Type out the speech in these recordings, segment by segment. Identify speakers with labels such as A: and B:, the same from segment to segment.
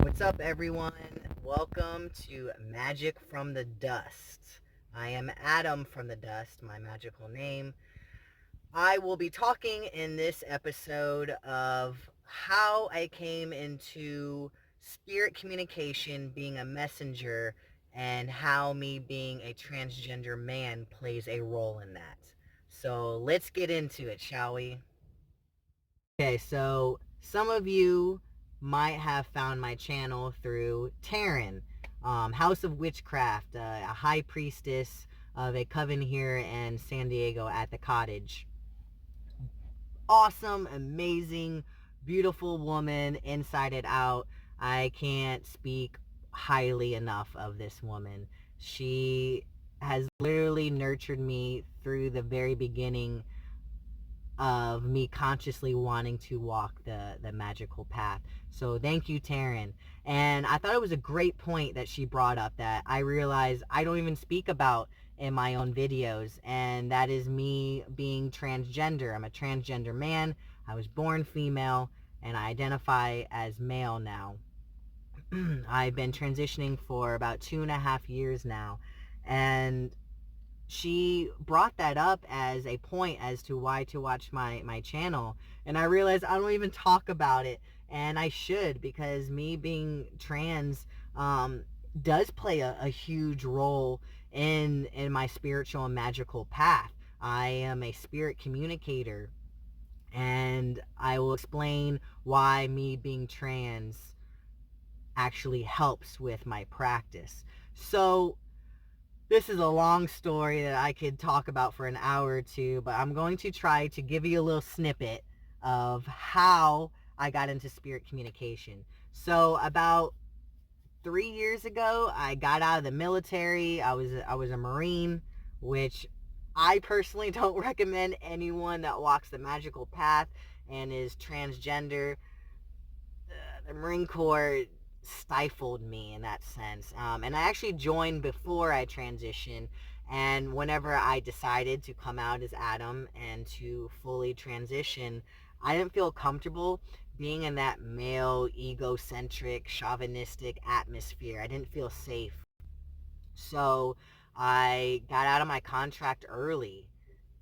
A: What's up, everyone? Welcome to Magic from the Dust. I am Adam from the Dust, my magical name. I will be talking in this episode of how I came into spirit communication, being a messenger, and how me being a transgender man plays a role in that. So let's get into it, shall we? Okay, so some of you might have found my channel through Taren, House of Witchcraft, a high priestess of a coven here in San Diego at the cottage. Awesome, amazing, beautiful woman inside and out. I can't speak highly enough of this woman. She has literally nurtured me through the very beginning of me consciously wanting to walk the magical path. So thank you, Taren. And I thought it was a great point that she brought up that I realized I don't even speak about in my own videos, and that is me being transgender. I'm a transgender man. I was born female, and I identify as male now. I've been transitioning for about 2.5 years now, and she brought that up as a point as to why to watch my channel, and I realized I don't even talk about it, and I should, because me being trans does play a huge role in my spiritual and magical path. I am a spirit communicator, and I will explain why me being trans actually helps with my practice. So this is a long story that I could talk about for an hour or two, but I'm going to try to give you a little snippet of how I got into spirit communication. So about 3 years ago, I got out of the military. I was a Marine, which I personally don't recommend anyone that walks the magical path and is transgender. The Marine Corps stifled me in that sense. And I actually joined before I transitioned. And whenever I decided to come out as Adam and to fully transition, I didn't feel comfortable being in that male, egocentric, chauvinistic atmosphere. I didn't feel safe. So I got out of my contract early,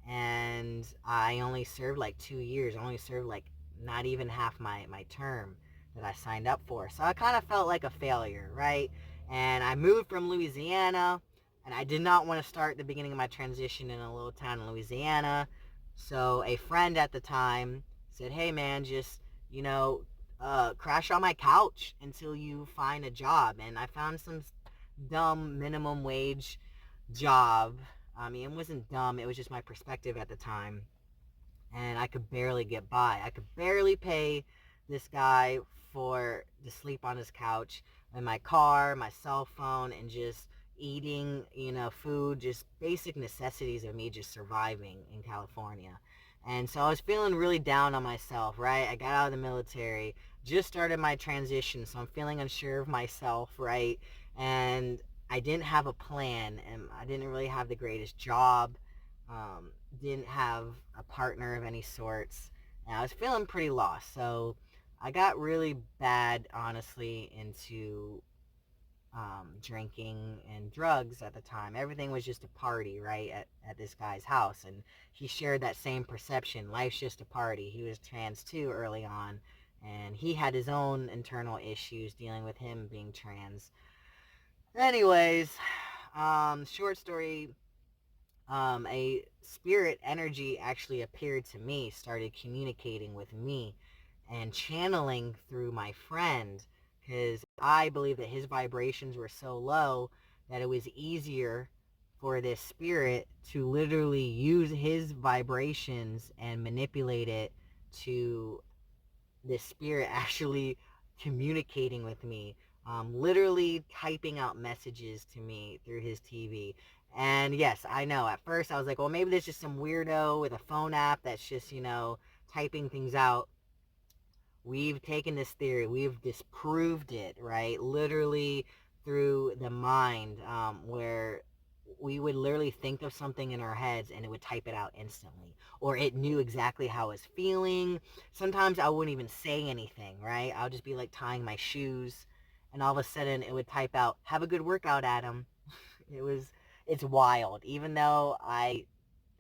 A: and I only served like 2 years. I only served like not even half my term that I signed up for. So I kind of felt like a failure, right? And I moved from Louisiana, and I did not want to start the beginning of my transition in a little town in Louisiana. So a friend at the time said, hey man, just, you know, crash on my couch until you find a job. And I found some dumb minimum wage job. I mean, it wasn't dumb. It was just my perspective at the time. And I could barely get by. I could barely pay this guy for to sleep on his couch, in my car, my cell phone, and just eating, food, just basic necessities of me just surviving in California. And so I was feeling really down on myself, right? I got out of the military, just started my transition, so I'm feeling unsure of myself, right? And I didn't have a plan, and I didn't really have the greatest job, didn't have a partner of any sorts, and I was feeling pretty lost. So I got really bad, honestly, into drinking and drugs at the time. Everything was just a party, right, at this guy's house. And he shared that same perception. Life's just a party. He was trans too early on, and he had his own internal issues dealing with him being trans. Anyways, short story, a spirit energy actually appeared to me, started communicating with me and channeling through my friend, because I believe that his vibrations were so low that it was easier for this spirit to literally use his vibrations and manipulate it to this spirit actually communicating with me, literally typing out messages to me through his TV. And yes, I know, at first I was like, well, maybe there's just some weirdo with a phone app that's just, typing things out. We've taken this theory, we've disproved it, right? Literally through the mind, where we would literally think of something in our heads and it would type it out instantly. Or it knew exactly how I was feeling. Sometimes I wouldn't even say anything, right? I'll just be like tying my shoes, and all of a sudden it would type out, "Have a good workout, Adam." It was, it's wild. Even though I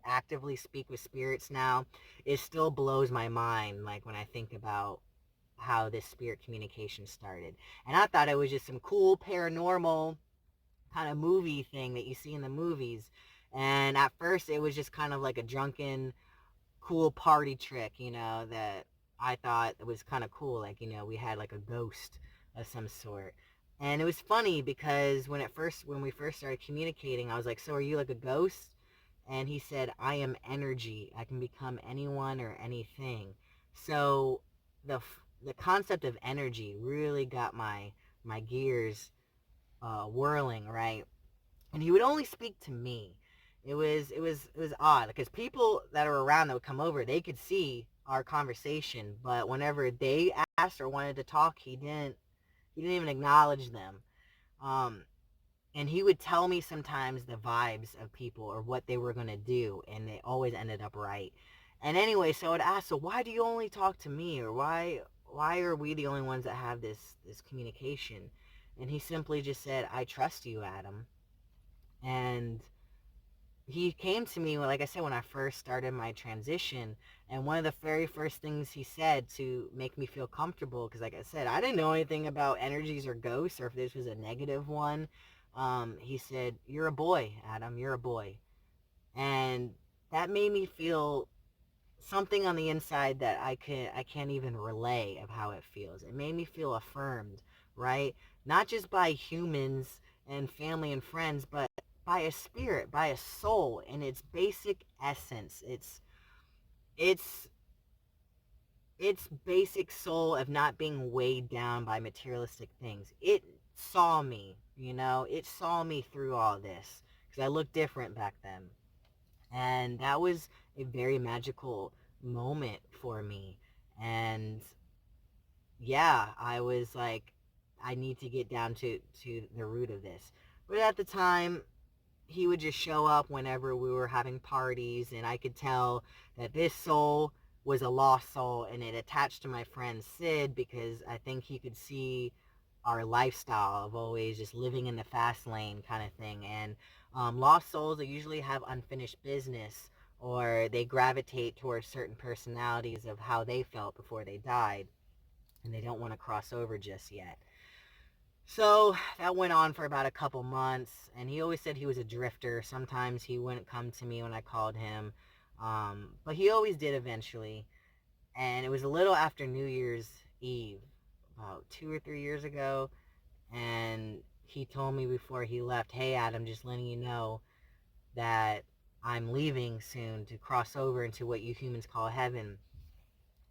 A: actively speak with spirits now, it still blows my mind, like when I think about how this spirit communication started. And I thought it was just some cool paranormal kind of movie thing that you see in the movies. And at first it was just kind of like a drunken, cool party trick, that I thought it was kind of cool. Like, we had like a ghost of some sort. And it was funny because when we first started communicating, I was like, "So are you like a ghost?" And he said, "I am energy. I can become anyone or anything." So the concept of energy really got my gears whirling, right? And he would only speak to me. It was odd because people that are around that would come over, they could see our conversation, but whenever they asked or wanted to talk, he didn't even acknowledge them. Um, and he would tell me sometimes the vibes of people or what they were going to do, and they always ended up right. And anyway, so I would ask, "So why do you only talk to me, or why are we the only ones that have this communication?" And he simply just said, "I trust you, Adam." And he came to me, like I said, when I first started my transition, and one of the very first things he said to make me feel comfortable, because like I said, I didn't know anything about energies or ghosts or if this was a negative one. He said, "You're a boy, Adam, you're a boy." And that made me feel something on the inside that I can't even relay of how it feels. It made me feel affirmed, right? Not just by humans and family and friends, but by a spirit, by a soul in its basic essence. It's its basic soul of not being weighed down by materialistic things. It saw me, it saw me through all this because I looked different back then. And that was a very magical moment for me. And yeah, I was like, I need to get down to the root of this. But at the time, he would just show up whenever we were having parties, and I could tell that this soul was a lost soul, and it attached to my friend Sid because I think he could see our lifestyle of always just living in the fast lane kind of thing. And lost souls, they usually have unfinished business, or they gravitate towards certain personalities of how they felt before they died, and they don't want to cross over just yet. So that went on for about a couple months, and he always said he was a drifter. Sometimes he wouldn't come to me when I called him, but he always did eventually. And it was a little after New Year's Eve, about 2 or 3 years ago, and he told me before he left, "Hey, Adam, just letting you know that I'm leaving soon to cross over into what you humans call heaven."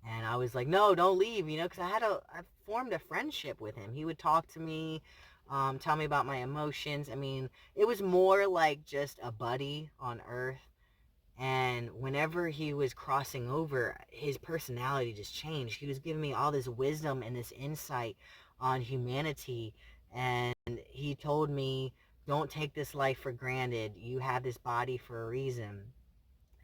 A: And I was like, "No, don't leave," because I formed a friendship with him. He would talk to me, tell me about my emotions. I mean, it was more like just a buddy on Earth. And whenever he was crossing over, his personality just changed. He was giving me all this wisdom and this insight on humanity. And he told me, "Don't take this life for granted. You have this body for a reason."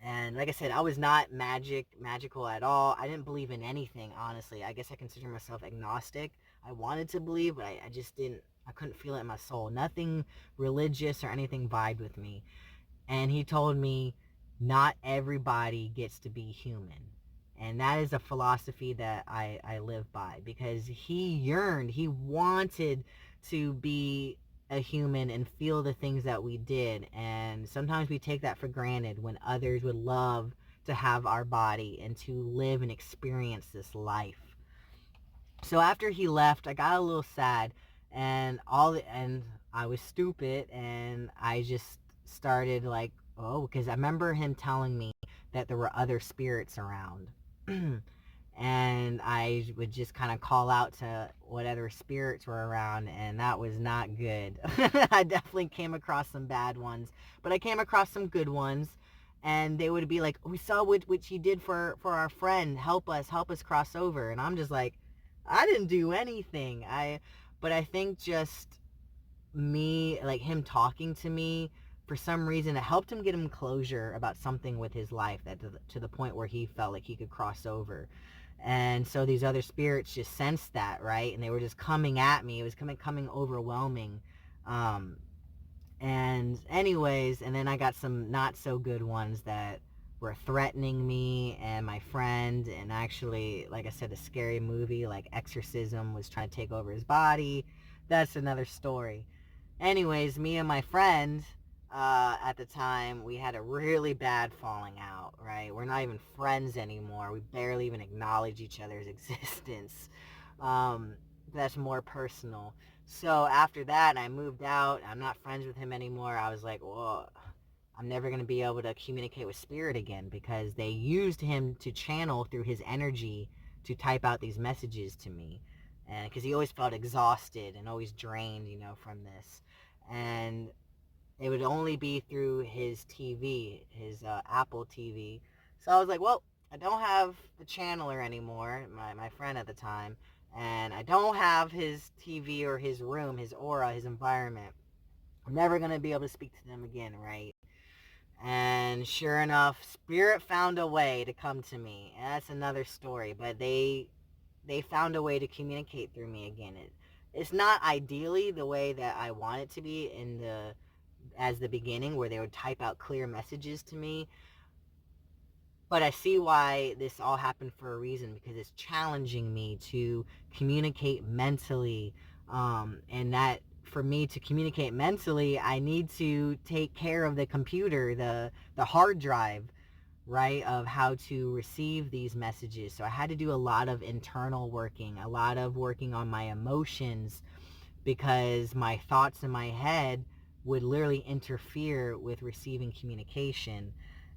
A: And like I said, I was not magical at all. I didn't believe in anything, honestly. I guess I consider myself agnostic. I wanted to believe, but I just didn't. I couldn't feel it in my soul. Nothing religious or anything vibed with me. And he told me, "Not everybody gets to be human." And that is a philosophy that I live by, because he wanted to be a human and feel the things that we did. And sometimes we take that for granted when others would love to have our body and to live and experience this life. So after he left, I got a little sad, and I was stupid, and I just started like, oh, because I remember him telling me that there were other spirits around. And I would just kind of call out to what other spirits were around, and that was not good. I definitely came across some bad ones, but I came across some good ones, and they would be like, "We saw what you did for our friend. Help us cross over." And I'm just like, I didn't do anything. But I think just me, like him talking to me, for some reason, it helped him get him closure about something with his life, that to the point where he felt like he could cross over. And so these other spirits just sensed that, right? And they were just coming at me. It was coming overwhelming. Um, and anyways, and then I got some not so good ones that were threatening me and my friend. And actually, like I said, a scary movie like Exorcism was trying to take over his body. That's another story. Anyways, me and my friend at the time, we had a really bad falling out, right? We're not even friends anymore. We barely even acknowledge each other's existence. Um, that's more personal. So after that, I moved out. I'm not friends with him anymore. I was like, well, I'm never going to be able to communicate with spirit again, because they used him to channel through his energy to type out these messages to me. And because he always felt exhausted and always drained, from this. And it would only be through his TV, his Apple TV. So I was like, well, I don't have the channeler anymore, my friend at the time, and I don't have his TV or his room, his aura, his environment. I'm never going to be able to speak to them again, right? And sure enough, spirit found a way to come to me. And that's another story, but they found a way to communicate through me again. It's not ideally the way that I want it to be as the beginning, where they would type out clear messages to me. But I see why this all happened for a reason, because it's challenging me to communicate mentally. And that for me to communicate mentally, I need to take care of the computer, the hard drive, right, of how to receive these messages. So I had to do a lot of internal working, a lot of working on my emotions, because my thoughts in my head would literally interfere with receiving communication.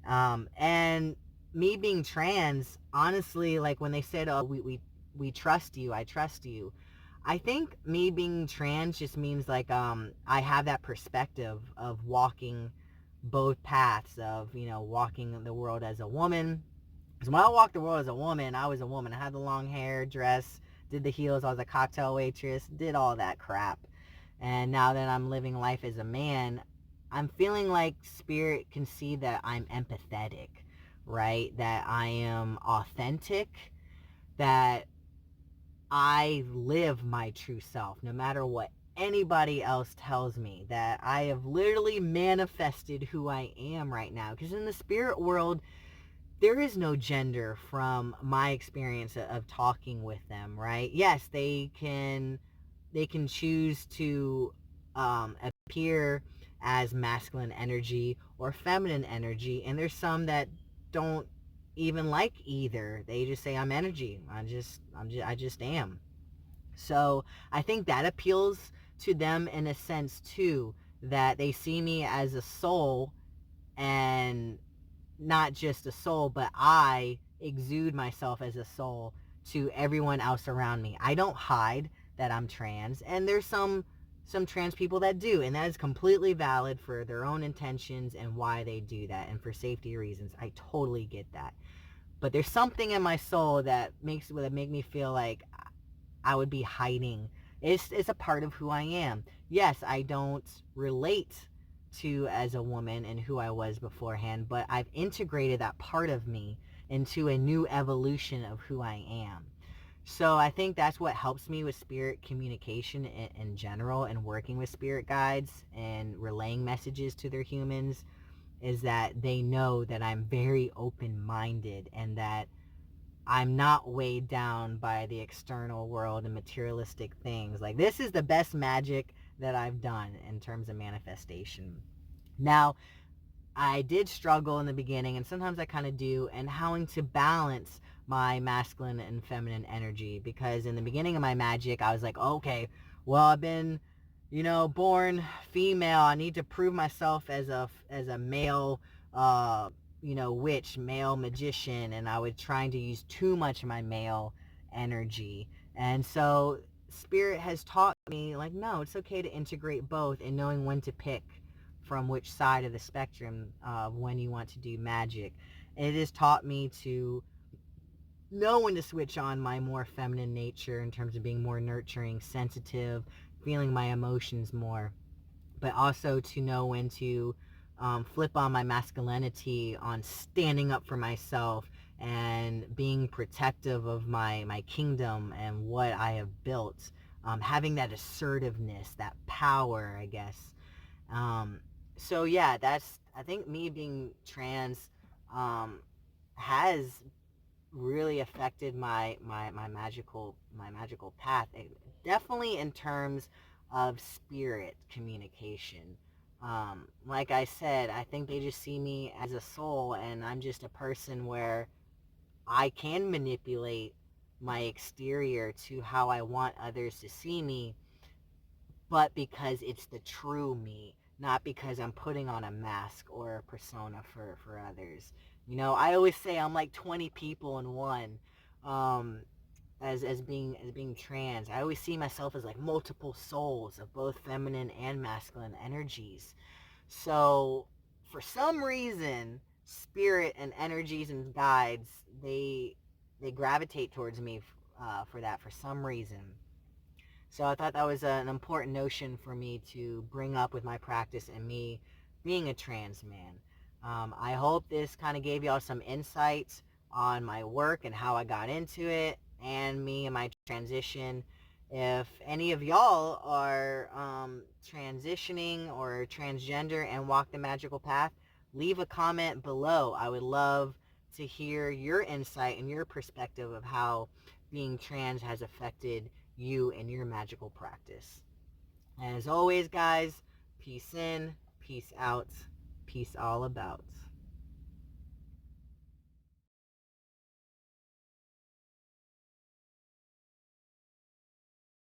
A: And me being trans, honestly, like when they said, oh, we trust you, I trust you. I think me being trans just means like I have that perspective of walking both paths of, walking the world as a woman. Because when I walked the world as a woman, I was a woman. I had the long hair, dress, did the heels, I was a cocktail waitress, did all that crap. And now that I'm living life as a man, I'm feeling like spirit can see that I'm empathetic, right? That I am authentic, that I live my true self no matter what anybody else tells me, that I have literally manifested who I am right now. Because in the spirit world, there is no gender from my experience of talking with them, right? Yes, they can choose to appear as masculine energy or feminine energy, and there's some that don't even like either. They just say I'm energy. I just am. So I think that appeals to them in a sense too, that they see me as a soul, and not just a soul, but I exude myself as a soul to everyone else around me. I don't hide that I'm trans, and there's some trans people that do, and that is completely valid for their own intentions and why they do that, and for safety reasons. I totally get that. But there's something in my soul that make me feel like I would be hiding. It's a part of who I am. Yes, I don't relate to as a woman and who I was beforehand, but I've integrated that part of me into a new evolution of who I am. So I think that's what helps me with spirit communication in general, and working with spirit guides and relaying messages to their humans, is that they know that I'm very open-minded, and that I'm not weighed down by the external world and materialistic things. Like, this is the best magic that I've done in terms of manifestation. Now, I did struggle in the beginning, and sometimes I kind of do, and having to balance my masculine and feminine energy, because in the beginning of my magic, I was like, okay, well, I've been, born female. I need to prove myself as a male, witch, male magician, and I was trying to use too much of my male energy. And so spirit has taught me, like, no, it's okay to integrate both, and knowing when to pick from which side of the spectrum when you want to do magic. It has taught me to know when to switch on my more feminine nature in terms of being more nurturing, sensitive, feeling my emotions more, but also to know when to flip on my masculinity, on standing up for myself and being protective of my kingdom and what I have built. Having that assertiveness, that power, I guess. Um, so yeah, that's, I think me being trans um, has really affected my magical path. Definitely in terms of spirit communication. Like I said, I think they just see me as a soul, and I'm just a person where I can manipulate my exterior to how I want others to see me, but because it's the true me, not because I'm putting on a mask or a persona for others. I always say I'm like 20 people in one. Um, as being trans, I always see myself as like multiple souls of both feminine and masculine energies. So for some reason, spirit and energies and guides, they gravitate towards me for that for some reason. So I thought that was an important notion for me to bring up with my practice and me being a trans man. I hope this kind of gave y'all some insights on my work and how I got into it and me and my transition. If any of y'all are transitioning or transgender and walk the magical path, leave a comment below. I would love to hear your insight and your perspective of how being trans has affected you and your magical practice. And as always, guys, peace in, peace out, peace all about.